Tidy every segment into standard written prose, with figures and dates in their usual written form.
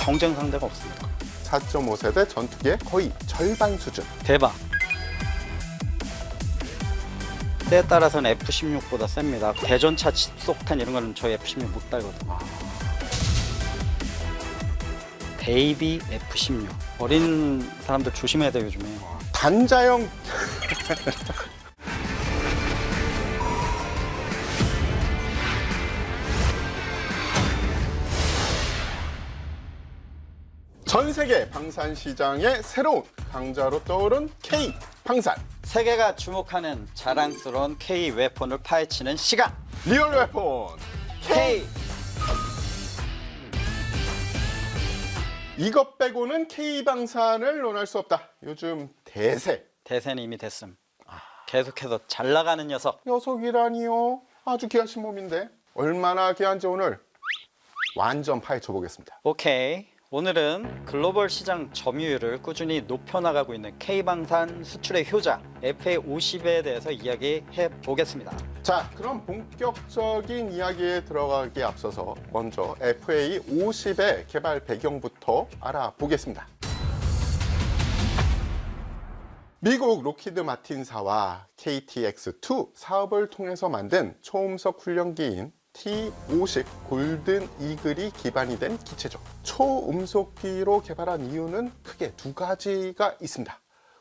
경쟁 상대가 없습니다. 4.5세대 전투기의 거의 절반 수준. 대박. 때에 따라서는 F-16보다 셉니다. 대전차 집속탄 이런 거는 저희 F-16 못 달거든요. 베이비 F-16. 어린 사람들 조심해야 돼요, 요즘에. 단자형 전 세계 방산 시장의 새로운 강자로 떠오른 K 방산. 세계가 주목하는 자랑스러운 K 웨폰을 파헤치는 시간. 리얼 웨폰. K. 이것 빼고는 K 방산을 논할 수 없다. 요즘 대세. 대세는 이미 됐음. 계속해서 잘 나가는 녀석. 녀석이라니요. 아주 귀하신 몸인데 얼마나 귀한지 오늘 완전 파헤쳐 보겠습니다. 오케이. 오늘은 글로벌 시장 점유율을 꾸준히 높여나가고 있는 K방산 수출의 효자 FA50에 대해서 이야기해 보겠습니다. 자, 그럼 본격적인 이야기에 들어가기에 앞서서 먼저 FA50의 개발 배경부터 알아보겠습니다. 미국 로키드 마틴사와 KTX2 사업을 통해서 만든 초음속 훈련기인 T-50 골든 이글이 기반이 된 기체죠. 초음속기로 개발한 이유는 크게 두 가지가 있습니다.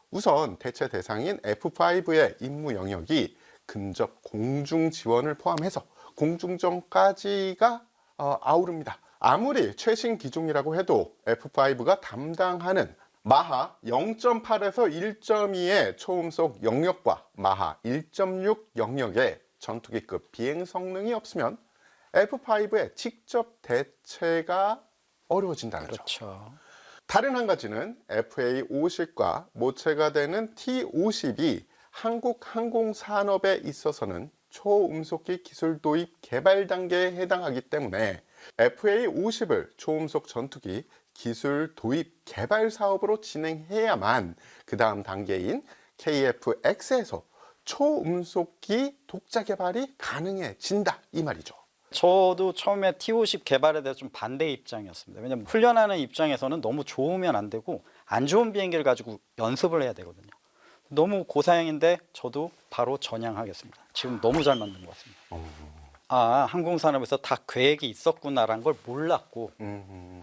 우선 대체 대상인 F5의 임무 영역이 근접 공중 지원을 포함해서 공중전까지가 아우릅니다. 아무리 최신 기종이라고 해도 F5가 담당하는 마하 0.8에서 1.2의 초음속 영역과 마하 1.6 영역의 전투기급 비행 성능이 없으면 F5의 직접 대체가 어려워진다는 점. 그렇죠. 다른 한 가지는 FA50과 모체가 되는 T50이 한국 항공산업에 있어서는 초음속기 기술 도입 개발 단계에 해당하기 때문에 FA50을 초음속 전투기 기술 도입 개발 사업으로 진행해야만 그 다음 단계인 KF-X에서 초음속기 독자 개발이 가능해진다 이 말이죠. 저도 처음에 T-50 개발에 대해서 좀 반대 입장이었습니다. 왜냐하면 훈련하는 입장에서는 너무 좋으면 안 되고 안 좋은 비행기를 가지고 연습을 해야 되거든요. 너무 고사양인데 저도 바로 전향하겠습니다. 지금 너무 잘 만든 것 같습니다. 항공산업에서 다 계획이 있었구나라는 걸 몰랐고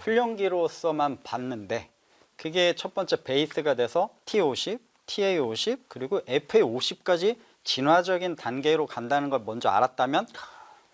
훈련기로서만 봤는데 그게 첫 번째 베이스가 돼서 T-50, TA-50 그리고 FA-50까지 진화적인 단계로 간다는 걸 먼저 알았다면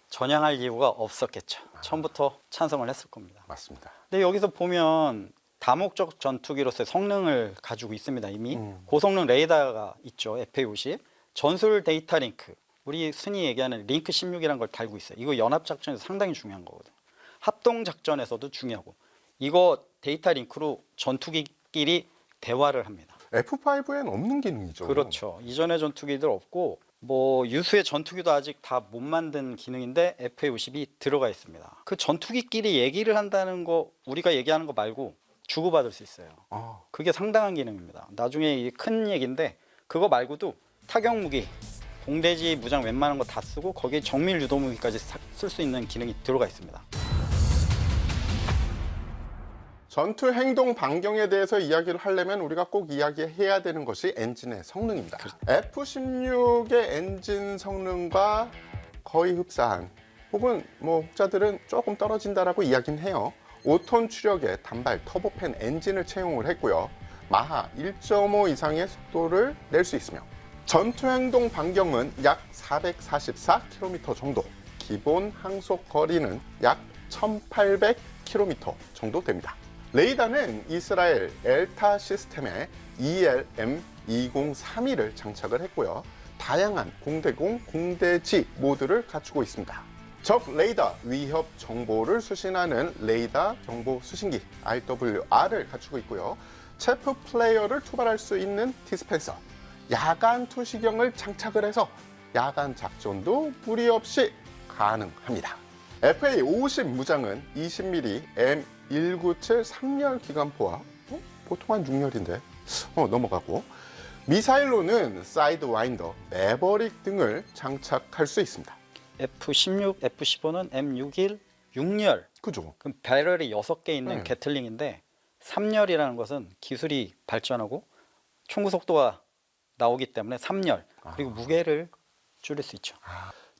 전향할 이유가 없었겠죠. 처음부터 찬성을 했을 겁니다. 맞습니다. 근데 여기서 보면 다목적 전투기로서의 성능을 가지고 있습니다. 이미 고성능 레이더가 있죠. FA-50 전술 데이터 링크 우리 흔히 얘기하는 링크 16이라는 걸 달고 있어요. 이거 연합작전에서 상당히 중요한 거거든요. 합동작전에서도 중요하고 이거 데이터 링크로 전투기끼리 대화를 합니다. F5에는 없는 기능이죠. 그렇죠. 이전의 전투기들 없고 뭐 유수의 전투기도 아직 다 못 만든 기능인데 FA50이 들어가 있습니다. 그 전투기끼리 얘기를 한다는 거 우리가 얘기하는 거 말고 주고받을 수 있어요. 그게 상당한 기능입니다. 나중에 이게 큰 얘기인데 그거 말고도 타격 무기, 공대지 무장 웬만한 거 다 쓰고 거기에 정밀 유도 무기까지 쓸 수 있는 기능이 들어가 있습니다. 전투 행동 반경에 대해서 이야기를 하려면 우리가 꼭 이야기해야 되는 것이 엔진의 성능입니다. F-16의 엔진 성능과 거의 흡사한 혹은 뭐 혹자들은 조금 떨어진다라고 이야기는 해요. 5톤 추력의 단발 터보팬 엔진을 채용을 했고요. 마하 1.5 이상의 속도를 낼 수 있으며 전투 행동 반경은 약 444km 정도, 기본 항속 거리는 약 1800km 정도 됩니다. 레이더는 이스라엘 엘타 시스템에 ELM2032를 장착을 했고요. 다양한 공대공, 공대지 모드를 갖추고 있습니다. 적 레이더 위협 정보를 수신하는 레이더 정보 수신기 RWR을 갖추고 있고요. 체프 플레이어를 투발할 수 있는 디스펜서, 야간 투시경을 장착을 해서 야간 작전도 무리 없이 가능합니다. FA50 무장은 20mm M197 3열 기관포와 보통 한 6열인데 넘어가고 미사일로는 사이드 와인더, 매버릭 등을 장착할 수 있습니다. F-16, F-15는 M61 6열 그죠? 그럼 배럴이 6개 있는 네. 게틀링인데 3열이라는 것은 기술이 발전하고 총구 속도가 나오기 때문에 3열 그리고 무게를 줄일 수 있죠.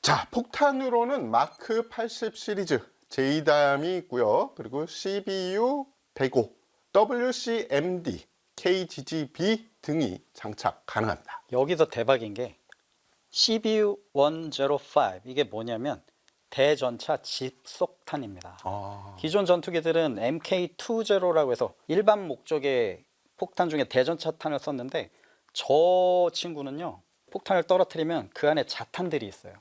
자, 폭탄으로는 마크 80 시리즈 JDAM이 있고요. 그리고 CBU 105, WCMD, KGGB 등이 장착 가능합니다. 여기서 대박인 게 CBU 105 이게 뭐냐면 대전차 집속탄입니다. 기존 전투기들은 MK20라고 해서 일반 목적의 폭탄 중에 대전차 탄을 썼는데 저 친구는요 폭탄을 떨어뜨리면 그 안에 자탄들이 있어요.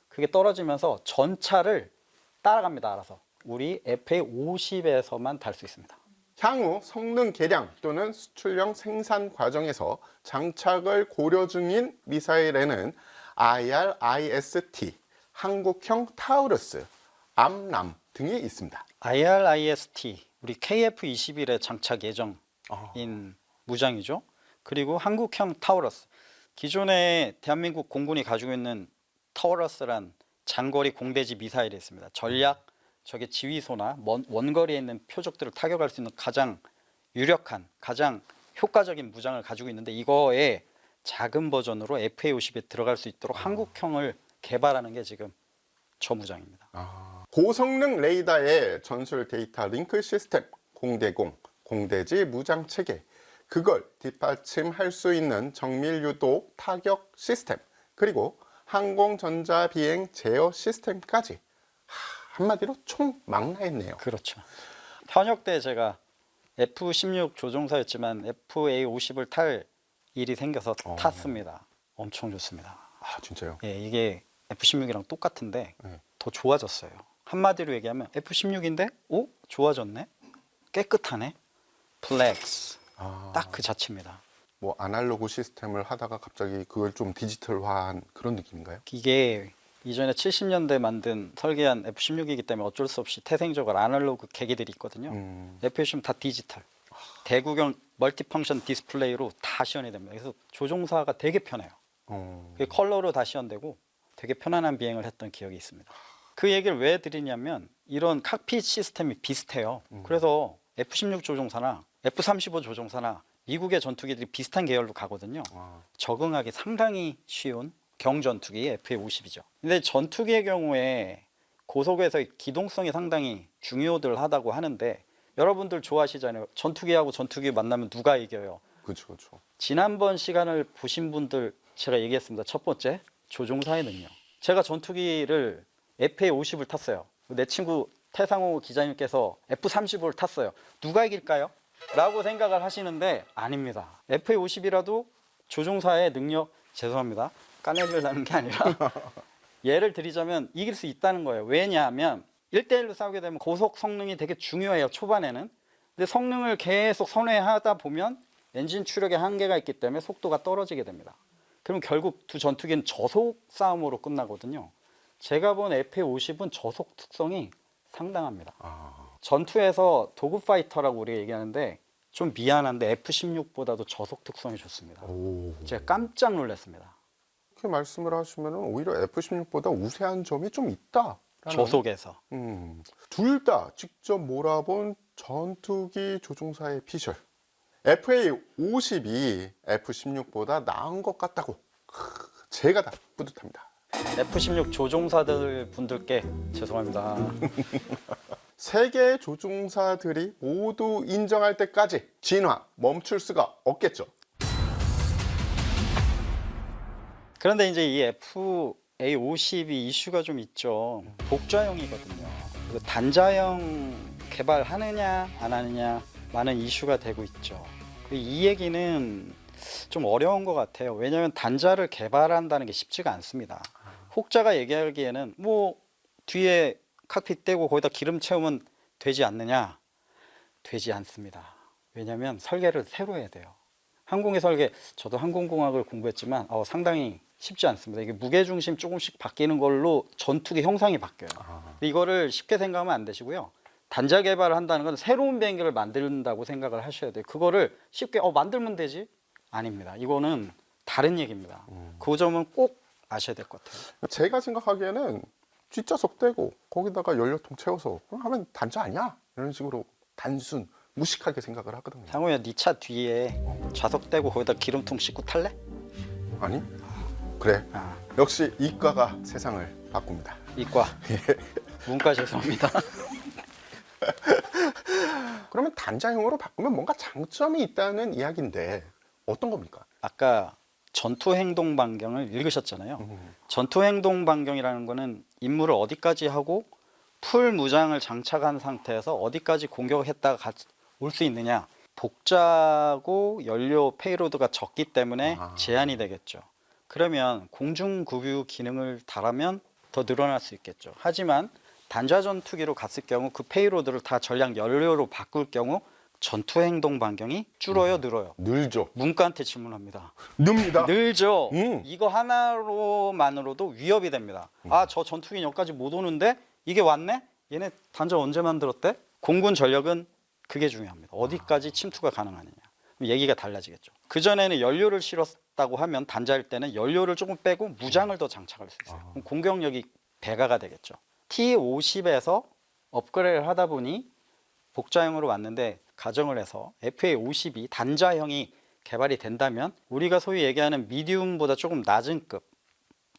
그게 떨어지면서 전차를 따라갑니다. 알아서. 우리 FA50에서만 달 수 있습니다. 향후 성능 개량 또는 수출형 생산 과정에서 장착을 고려 중인 미사일에는 IRIST, 한국형 타우루스, 암람 등이 있습니다. IRIST 우리 KF-21에 장착 예정인 무장이죠. 그리고 한국형 타우러스 기존에 대한민국 공군이 가지고 있는 타우러스란 장거리 공대지 미사일이 있습니다. 전략 적의 지휘소나 원거리에 있는 표적들을 타격할 수 있는 가장 유력한 가장 효과적인 무장을 가지고 있는데 이거의 작은 버전으로 FA50에 들어갈 수 있도록 한국형을 개발하는 게 지금 저 무장입니다. 고성능 레이더의 전술 데이터 링크 시스템, 공대공, 공대지 무장 체계, 그걸 뒷받침할 수 있는 정밀 유도 타격 시스템, 그리고 항공 전자 비행 제어 시스템까지 한마디로 총망라했네요. 그렇죠. 현역 때 제가 F-16 조종사였지만 FA-50을 탈 일이 생겨서 탔습니다. 엄청 좋습니다. 아, 진짜요? 예, 이게 F-16이랑 똑같은데 네. 더 좋아졌어요. 한마디로 얘기하면 F-16인데 오? 좋아졌네? 깨끗하네? 플렉스. 딱 그 자체입니다. 뭐 아날로그 시스템을 하다가 갑자기 그걸 좀 디지털화한 그런 느낌인가요? 이게 이전에 70년대 만든 설계한 F-16이기 때문에 어쩔 수 없이 태생적으로 아날로그 계기들이 있거든요. F-16 다 디지털. 대구경 멀티펑션 디스플레이로 다 시연이 됩니다. 그래서 조종사가 되게 편해요. 그게 컬러로 다 시연되고 되게 편안한 비행을 했던 기억이 있습니다. 그 얘기를 왜 드리냐면 이런 칵핏 시스템이 비슷해요. 그래서 F-16 조종사나 F-35 조종사나 미국의 전투기들이 비슷한 계열로 가거든요. 적응하기 상당히 쉬운 경전투기 FA-50이죠. 근데 전투기의 경우에 고속에서의 기동성이 상당히 중요하다고 하는데 여러분들 좋아하시잖아요. 전투기하고 전투기 만나면 누가 이겨요? 그렇죠, 그렇죠. 지난번 시간을 보신 분들 제가 얘기했습니다. 첫 번째, 조종사의 능력. 제가 전투기를 FA-50을 탔어요. 내 친구 태상호 기자님께서 F-35를 탔어요. 누가 이길까요? 라고 생각을 하시는데 아닙니다. FA-50이라도 조종사의 능력, 죄송합니다. 까내리려는 게 아니라 예를 드리자면 이길 수 있다는 거예요. 왜냐하면 1대1로 싸우게 되면 고속 성능이 되게 중요해요. 초반에는. 근데 성능을 계속 선회하다 보면 엔진 추력에 한계가 있기 때문에 속도가 떨어지게 됩니다. 그럼 결국 두 전투기는 저속 싸움으로 끝나거든요. 제가 본 FA-50은 저속 특성이 상당합니다. 전투에서 도그파이터라고 우리가 얘기하는데 좀 미안한데 F-16보다도 저속 특성이 좋습니다. 제가 깜짝 놀랐습니다. 그렇게 말씀을 하시면 오히려 F-16보다 우세한 점이 좀 있다. 저속에서. 둘 다 직접 몰아본 전투기 조종사의 피셜. FA-50이 F-16보다 나은 것 같다고 제가 다 뿌듯합니다. F-16 조종사들 분들께 죄송합니다. 세계의 조종사들이 모두 인정할 때까지 진화 멈출 수가 없겠죠. 그런데 이제 이 FA-50이 이슈가 좀 있죠. 복좌형이거든요. 그리고 단자형 개발하느냐 안 하느냐 많은 이슈가 되고 있죠. 이 얘기는 좀 어려운 것 같아요. 왜냐하면 단자를 개발한다는 게 쉽지가 않습니다. 혹자가 얘기하기에는 뭐 뒤에 칵핏 떼고 거기다 기름 채우면 되지 않느냐? 되지 않습니다. 왜냐하면 설계를 새로 해야 돼요. 항공의 설계, 저도 항공공학을 공부했지만 상당히 쉽지 않습니다. 이게 무게중심 조금씩 바뀌는 걸로 전투기 형상이 바뀌어요. 이거를 쉽게 생각하면 안 되시고요. 단자 개발을 한다는 건 새로운 비행기를 만든다고 생각을 하셔야 돼요. 그거를 쉽게 만들면 되지? 아닙니다. 이거는 다른 얘기입니다. 그 점은 꼭 아셔야 될 것 같아요. 제가 생각하기에는 뒷좌석 떼고 거기다가 연료통 채워서 그럼 하면 단자 아니야? 이런 식으로 단순 무식하게 생각을 하거든요. 상호야, 네 차 뒤에 좌석 떼고 거기다 기름통 싣고 탈래? 아니? 그래. 아, 역시 이과가 세상을 바꿉니다. 이과. 문과 죄송합니다. 그러면 단자형으로 바꾸면 뭔가 장점이 있다는 이야기인데 어떤 겁니까? 아까 전투 행동 반경을 읽으셨잖아요. 전투 행동 반경이라는 거는 임무를 어디까지 하고 풀 무장을 장착한 상태에서 어디까지 공격했다가 올 수 있느냐. 복자고 연료 페이로드가 적기 때문에 제한이 되겠죠. 그러면 공중급유 기능을 달하면 더 늘어날 수 있겠죠. 하지만 단자 전투기로 갔을 경우 그 페이로드를 다 전략 연료로 바꿀 경우 전투 행동 반경이 줄어요, 늘어요? 늘죠. 문과한테 질문합니다. 늡니다. 늘죠. 이거 하나로만으로도 위협이 됩니다. 아, 저 전투기 여기까지 못 오는데 이게 왔네? 얘네 단자 언제 만들었대? 공군 전력은 그게 중요합니다. 어디까지 침투가 가능하느냐. 얘기가 달라지겠죠. 그전에는 연료를 실었다고 하면 단자일 때는 연료를 조금 빼고 무장을 더 장착할 수 있어요. 그럼 공격력이 배가가 되겠죠. T50에서 업그레이드를 하다 보니 복자형으로 왔는데 가정을 해서 FA50이 단자형이 개발이 된다면 우리가 소위 얘기하는 미디움보다 조금 낮은 급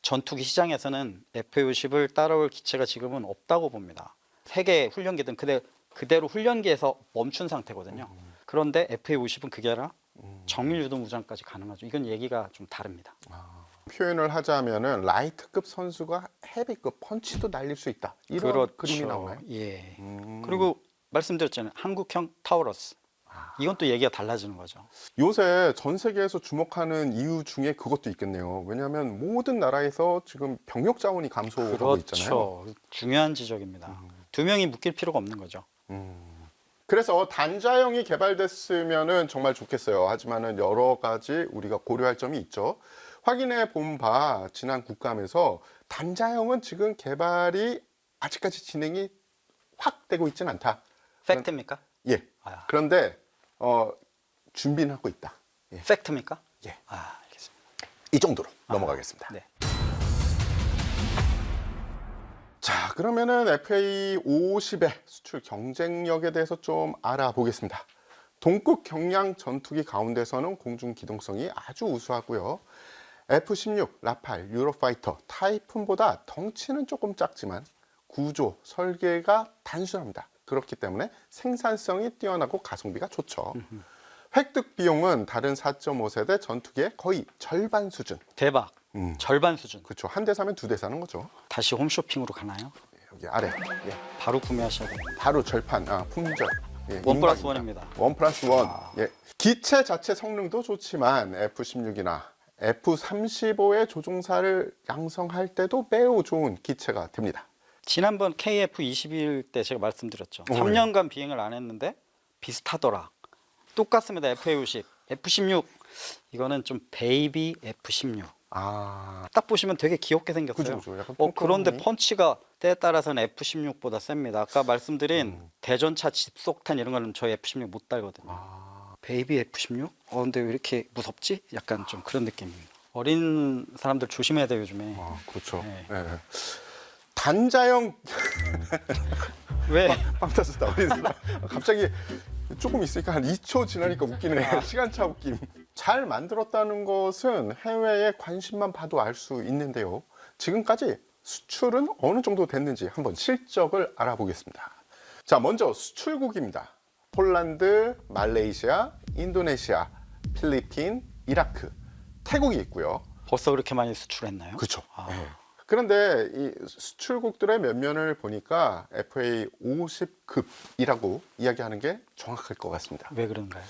전투기 시장에서는 FA50을 따라올 기체가 지금은 없다고 봅니다. 세계 훈련기든 그대로 훈련기에서 멈춘 상태거든요. 그런데 FA50은 그게 아니라 정밀 유도 무장까지 가능하죠. 이건 얘기가 좀 다릅니다. 표현을 하자면은 라이트급 선수가 헤비급 펀치도 날릴 수 있다. 이런 그렇죠. 그림이 나오나요? 예. 그리고 말씀드렸잖아요. 한국형 타우러스. 이건 또 얘기가 달라지는 거죠. 요새 전 세계에서 주목하는 이유 중에 그것도 있겠네요. 왜냐하면 모든 나라에서 지금 병력 자원이 감소하고 있잖아요. 그렇죠. 중요한 지적입니다. 두 명이 묶일 필요가 없는 거죠. 그래서 단자형이 개발됐으면은 정말 좋겠어요. 하지만은 여러 가지 우리가 고려할 점이 있죠. 확인해 본 바 지난 국감에서 단자형은 지금 개발이 아직까지 진행이 확 되고 있지는 않다. 팩트입니까? 예. 아. 그런데 준비는 하고 있다. 예. 팩트입니까? 예. 아, 알겠습니다. 이 정도로 넘어가겠습니다. 네. 자, 그러면은 FA50의 수출 경쟁력에 대해서 좀 알아보겠습니다. 동급 경량 전투기 가운데서는 공중 기동성이 아주 우수하고요. F-16, 라팔, 유로파이터, 타이푼보다 덩치는 조금 작지만 구조, 설계가 단순합니다. 그렇기 때문에 생산성이 뛰어나고 가성비가 좋죠. 획득 비용은 다른 4.5세대 전투기의 거의 절반 수준. 대박. 절반 수준. 그렇죠. 한 대 사면 두 대 사는 거죠. 다시 홈쇼핑으로 가나요? 여기 아래. 예. 바로 구매하셔야 됩니다. 바로 절판, 품절. 예, 원 플러스 인간입니다. 원입니다. 원 플러스 원. 예. 기체 자체 성능도 좋지만 F-16이나 F-35의 조종사를 양성할 때도 매우 좋은 기체가 됩니다. 지난번 KF-21 때 제가 말씀드렸죠. 예. 3년간 비행을 안 했는데 비슷하더라. 똑같습니다. FA50, F-16. 이거는 좀 베이비 F-16. 아, 딱 보시면 되게 귀엽게 생겼어요. 그죠. 약간 그런데 통통하네. 펀치가 때에 따라서는 F-16보다 셉니다. 아까 말씀드린 대전차 집속탄 이런 거는 저희 F-16 못 달거든요. 베이비 F-16? 근데 왜 이렇게 무섭지? 약간 좀 그런 느낌입니다. 어린 사람들 조심해야 돼요, 요즘에. 그렇죠. 네. 예. 단자형 왜? 빵 터졌다. 어린 사람. 갑자기 조금 있으니까 한 2초 지나니까 웃기네. 시간차 웃김. 잘 만들었다는 것은 해외에 관심만 봐도 알 수 있는데요. 지금까지 수출은 어느 정도 됐는지 한번 실적을 알아보겠습니다. 자, 먼저 수출국입니다. 폴란드, 말레이시아, 인도네시아, 필리핀, 이라크, 태국이 있고요. 벌써 그렇게 많이 수출했나요? 그렇죠. 그런데 이 수출국들의 면면을 보니까 FA50급이라고 이야기하는 게 정확할 것 같습니다. 왜 그런가요?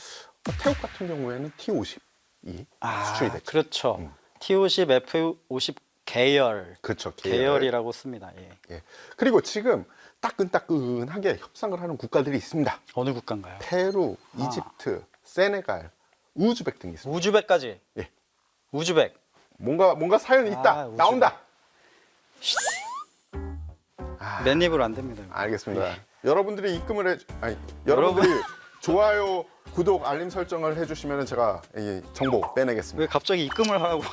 태국 같은 경우에는 T50이 수출이 됐죠. 그렇죠. T50, F50 계열. 그렇죠. 계열이라고 씁니다. 예. 예. 그리고 지금 따끈따끈하게 협상을 하는 국가들이 있습니다. 어느 국가인가요? 페루, 이집트, 세네갈, 우즈벡 등이 있습니다. 우즈벡까지. 예. 우즈벡. 뭔가 사연이 있다. 우즈벡. 나온다. 맨입으로 안 됩니다. 알겠습니다. 네. 여러분들이 입금을 여러분들이 좋아요, 구독, 알림 설정을 해주시면 제가 이 정보 빼내겠습니다. 왜 갑자기 입금을 하라고?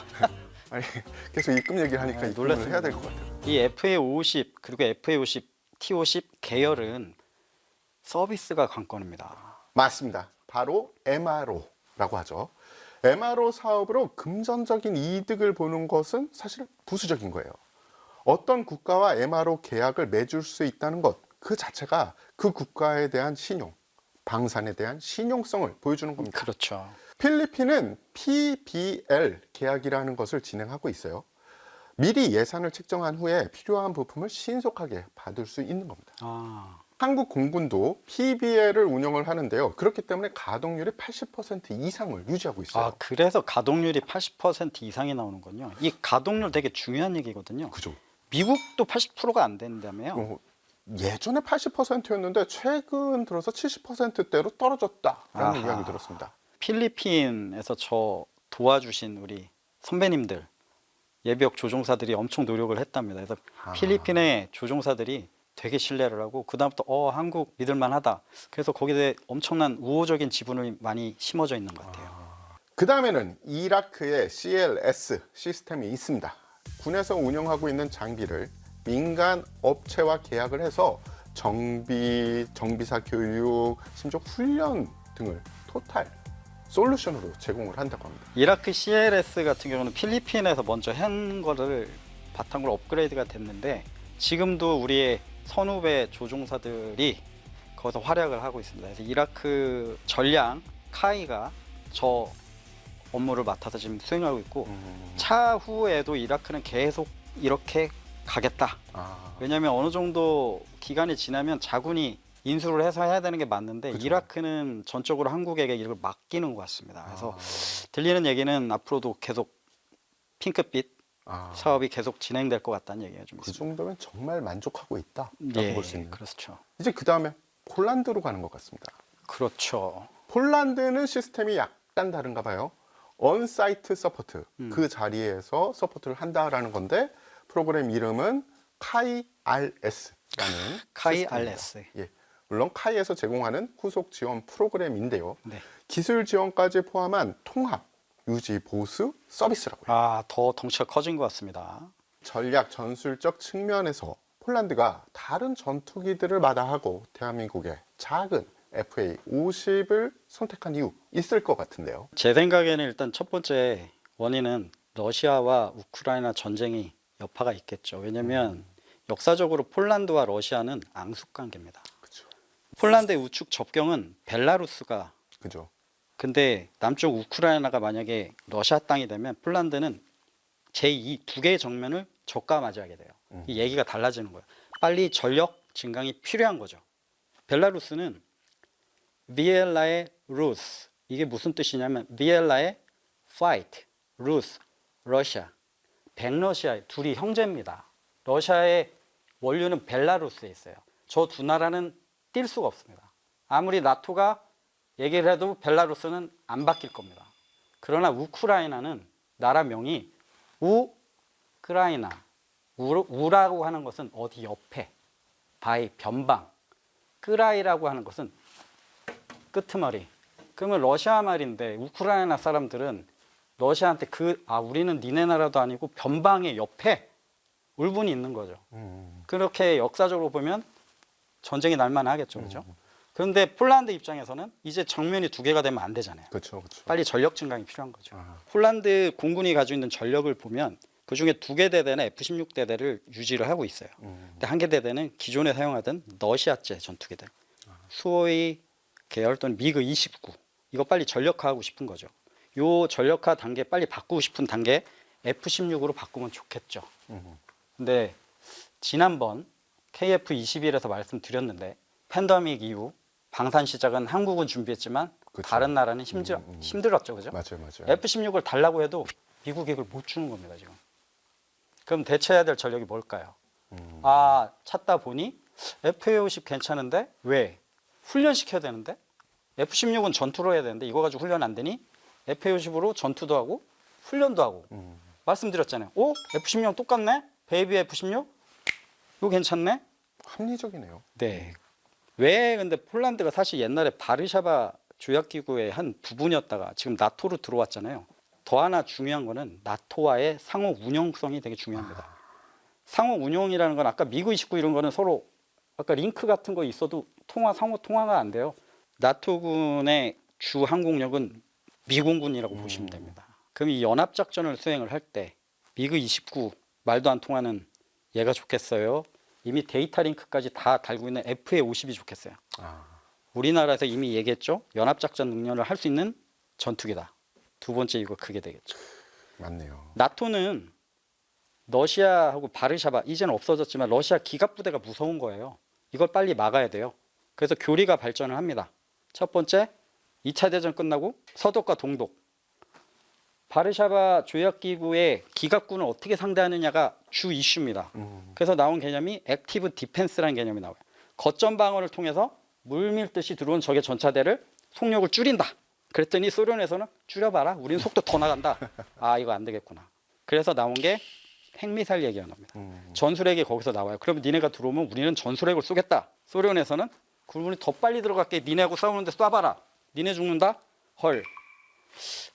아니, 계속 입금 얘기를 하니까 입금을 놀랐습니다. 해야 될 것 같아요. 이 FA50 그리고 FA50, T50 계열은 서비스가 관건입니다. 맞습니다. 바로 MRO라고 하죠. MRO 사업으로 금전적인 이득을 보는 것은 사실 부수적인 거예요. 어떤 국가와 MRO 계약을 맺을 수 있다는 것, 그 자체가 그 국가에 대한 신용, 방산에 대한 신용성을 보여주는 겁니다. 그렇죠. 필리핀은 PBL 계약이라는 것을 진행하고 있어요. 미리 예산을 책정한 후에 필요한 부품을 신속하게 받을 수 있는 겁니다. 아, 한국 공군도 PBL을 운영을 하는데요. 그렇기 때문에 가동률이 80% 이상을 유지하고 있어요. 그래서 가동률이 80% 이상이 나오는군요. 이 가동률 되게 중요한 얘기거든요. 그죠. 미국도 80%가 안 된다며요. 예전에 80%였는데 최근 들어서 70%대로 떨어졌다라는 아하. 이야기 들었습니다. 필리핀에서 저 도와주신 우리 선배님들, 예비역 조종사들이 엄청 노력을 했답니다. 그래서 필리핀의 조종사들이 되게 신뢰를 하고 그 다음부터 한국 믿을만하다. 그래서 거기에 대해 엄청난 우호적인 지분이 많이 심어져 있는 것 같아요. 그 다음에는 이라크의 CLS 시스템이 있습니다. 군에서 운영하고 있는 장비를 민간 업체와 계약을 해서 정비사 교육, 심지어 훈련 등을 토탈 솔루션으로 제공을 한다고 합니다. 이라크 CLS 같은 경우는 필리핀에서 먼저 한 거를 바탕으로 업그레이드가 됐는데 지금도 우리의 선후배 조종사들이 거기서 활약을 하고 있습니다. 그래서 이라크 전량 카이가 저 업무를 맡아서 지금 수행하고 있고 차후에도 이라크는 계속 이렇게 가겠다. 왜냐하면 어느 정도 기간이 지나면 자군이 인수를 해서 해야 되는 게 맞는데 그쵸. 이라크는 전적으로 한국에게 이걸 맡기는 것 같습니다. 그래서 들리는 얘기는 앞으로도 계속 핑크빛 사업이 계속 진행될 것 같다는 얘기가 좀 그 있습니다. 정도면 정말 만족하고 있다라고 볼 수 있는. 그렇죠. 이제 그 다음에 폴란드로 가는 것 같습니다. 그렇죠. 폴란드는 시스템이 약간 다른가 봐요. 언사이트 서포트, 그 자리에서 서포트를 한다라는 건데 프로그램 이름은 카이 RS라는 카이 RS. 예, 물론 카이에서 제공하는 후속 지원 프로그램인데요. 네. 기술 지원까지 포함한 통합, 유지, 보수 서비스라고요. 더 덩치가 커진 것 같습니다. 전략 전술적 측면에서 폴란드가 다른 전투기들을 마다하고 대한민국의 작은 FA50을 선택한 이유 있을 것 같은데요. 제 생각에는 일단 첫 번째 원인은 러시아와 우크라이나 전쟁이 여파가 있겠죠. 왜냐하면 역사적으로 폴란드와 러시아는 앙숙 관계입니다. 그렇죠. 폴란드의 우측 접경은 벨라루스가 그죠. 근데 남쪽 우크라이나가 만약에 러시아 땅이 되면 폴란드는 제2 두 개의 정면을 적과 맞이하게 돼요. 이 얘기가 달라지는 거예요. 빨리 전력 증강이 필요한 거죠. 벨라루스는 비엘라의 루스 이게 무슨 뜻이냐면 비엘라의 fight, 루스, 러시아 백러시아 둘이 형제입니다. 러시아의 원류는 벨라루스에 있어요. 저 두 나라는 뛸 수가 없습니다. 아무리 나토가 얘기를 해도 벨라루스는 안 바뀔 겁니다. 그러나 우크라이나는 나라명이 우크라이나 우라고 하는 것은 어디 옆에 바위 변방 끄라이라고 하는 것은 끄트머리. 그러면 러시아 말인데 우크라이나 사람들은 러시아한테 우리는 니네 나라도 아니고 변방의 옆에 울분이 있는 거죠. 그렇게 역사적으로 보면 전쟁이 날만 하겠죠. 그렇죠? 그런데 폴란드 입장에서는 이제 정면이 두 개가 되면 안 되잖아요. 그렇죠. 그렇죠. 빨리 전력 증강이 필요한 거죠. 폴란드 공군이 가지고 있는 전력을 보면 그중에 두 개 대대는 F-16 대대를 유지를 하고 있어요. 근데 한 개 대대는 기존에 사용하던 러시아제 전투기들. 수호이 계열 또는 미그 29. 이거 빨리 전력화하고 싶은 거죠. 요 전력화 단계 빨리 바꾸고 싶은 단계 F-16으로 바꾸면 좋겠죠. 근데 지난번 KF-21에서 말씀드렸는데 팬데믹 이후 방산 시작은 한국은 준비했지만 그쵸. 다른 나라는 힘들었죠. 그죠? 맞아요. F-16을 달라고 해도 미국이 이걸 못 주는 겁니다. 지금. 그럼 대체해야 될 전력이 뭘까요? 찾다 보니 FA50 괜찮은데 왜? 훈련시켜야 되는데 F-16은 전투로 해야 되는데 이거 가지고 훈련 안 되니 FA50으로 전투도 하고 훈련도 하고 말씀드렸잖아요. F-16 똑같네? 베이비 F-16? 이거 괜찮네? 합리적이네요. 네. 왜 근데 폴란드가 사실 옛날에 바르샤바 조약기구의 한 부분이었다가 지금 나토로 들어왔잖아요. 더 하나 중요한 거는 나토와의 상호 운용성이 되게 중요합니다. 상호 운용이라는 건 아까 미그 29 이런 거는 서로 아까 링크 같은 거 있어도 상호 통화가 안 돼요. 나토군의 주 항공력은 미공군이라고 보시면 됩니다. 그럼 이 연합작전을 수행을 할 때 미그 29 말도 안 통하는 얘가 좋겠어요. 이미 데이터 링크까지 다 달고 있는 FA-50이 좋겠어요. 우리나라에서 이미 얘기했죠. 연합작전 능력을 할 수 있는 전투기다. 두 번째 이거 그게 되겠죠. 맞네요. 나토는 러시아하고 바르샤바 이제는 없어졌지만 러시아 기갑부대가 무서운 거예요. 이걸 빨리 막아야 돼요. 그래서 교리가 발전을 합니다. 첫 번째 2차 대전 끝나고 서독과 동독 바르샤바 조약기구의 기갑군을 어떻게 상대하느냐가 주 이슈입니다. 그래서 나온 개념이 액티브 디펜스라는 개념이 나와요. 거점 방어를 통해서 물밀듯이 들어온 적의 전차대를 속력을 줄인다. 그랬더니 소련에서는 줄여봐라. 우린 속도 더 나간다. 아 이거 안 되겠구나. 그래서 나온 게 핵미사일 얘기가 나옵니다. 전술핵이 거기서 나와요. 그러면 니네가 들어오면 우리는 전술핵을 쏘겠다. 소련에서는 그러면 더 빨리 들어갈게. 니네하고 싸우는데 쏴봐라. 니네 죽는다? 헐.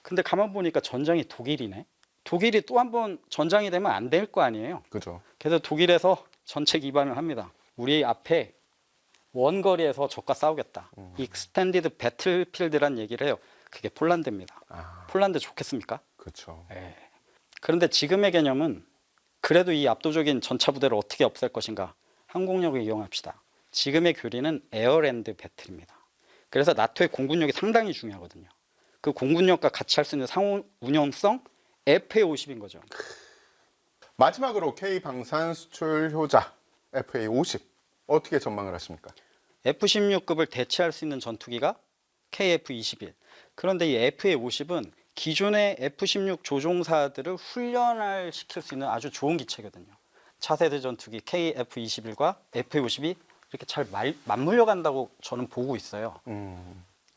근데 가만 보니까 전장이 독일이네. 독일이 또 한 번 전장이 되면 안 될 거 아니에요. 그죠. 그래서 독일에서 전체 기반을 합니다. 우리 앞에 원거리에서 적과 싸우겠다. 익스텐디드 배틀필드란 얘기를 해요. 그게 폴란드입니다. 폴란드 좋겠습니까? 그렇죠. 예. 그런데 지금의 개념은 그래도 이 압도적인 전차 부대를 어떻게 없앨 것인가? 항공력을 이용합시다. 지금의 교리는 에어랜드 배틀입니다. 그래서 나토의 공군력이 상당히 중요하거든요. 그 공군력과 같이 할 수 있는 상호 운영성 FA-50인 거죠. 마지막으로 K 방산 수출 효자 FA-50 어떻게 전망을 하십니까? F-16급을 대체할 수 있는 전투기가 KF-21. 그런데 이 FA-50은 기존의 F-16 조종사들을 훈련을 시킬 수 있는 아주 좋은 기체거든요. 차세대 전투기 KF-21과 FA-50이 이렇게 잘 맞물려 간다고 저는 보고 있어요.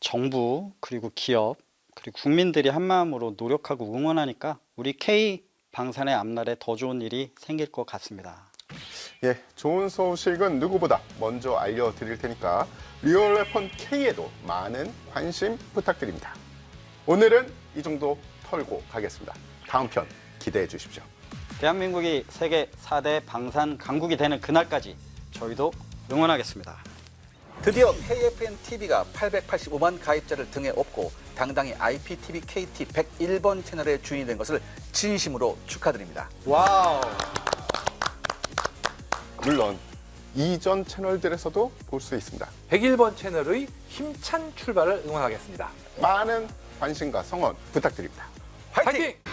정부 그리고 기업 그리고 국민들이 한마음으로 노력하고 응원하니까 우리 K 방산의 앞날에 더 좋은 일이 생길 것 같습니다. 예, 좋은 소식은 누구보다 먼저 알려드릴 테니까 리얼웨폰 K에도 많은 관심 부탁드립니다. 오늘은 이 정도 털고 가겠습니다. 다음 편 기대해 주십시오. 대한민국이 세계 4대 방산 강국이 되는 그날까지 저희도 응원하겠습니다. 드디어 KFN TV가 885만 가입자를 등에 업고 당당히 IPTV KT 101번 채널의 주인이 된 것을 진심으로 축하드립니다. 와우. 물론 이전 채널들에서도 볼 수 있습니다. 101번 채널의 힘찬 출발을 응원하겠습니다. 많은 관심과 성원 부탁드립니다. 화이팅!